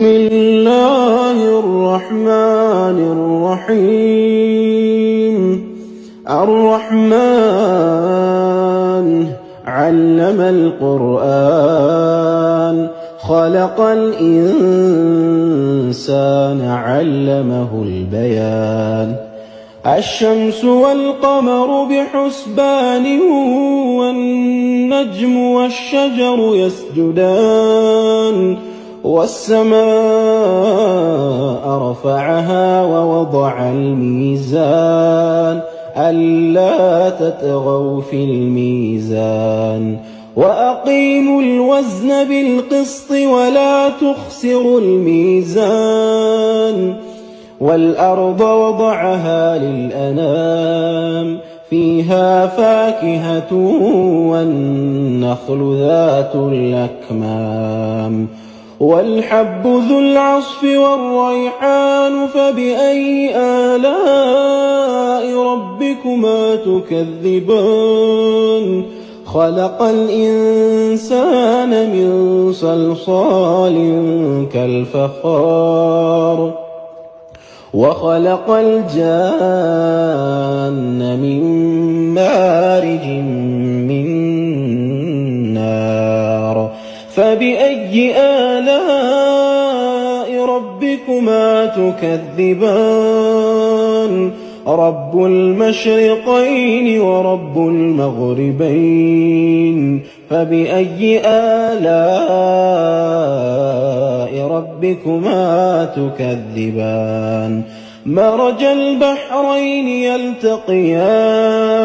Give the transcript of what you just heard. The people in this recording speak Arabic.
بسم الله الرحمن الرحيم. الرحمن علم القرآن خلق الإنسان علمه البيان. الشمس والقمر بحسبان والنجم والشجر يسجدان والسماء رفعها ووضع الميزان ألا تطغوا في الميزان وأقيموا الوزن بالقسط ولا تخسروا الميزان. والأرض وضعها للأنام فيها فاكهة والنخل ذات الأكمام والحب ذو العصف والريحان. فبأي آلاء ربكما تكذبان؟ خلق الإنسان من صلصال كالفخار وخلق الجان من مارج من نار. فبأي آلاء ربكما تكذبان؟ رب المشرقين ورب المغربين. فبأي آلاء ربكما تكذبان؟ مرج البحرين يلتقيان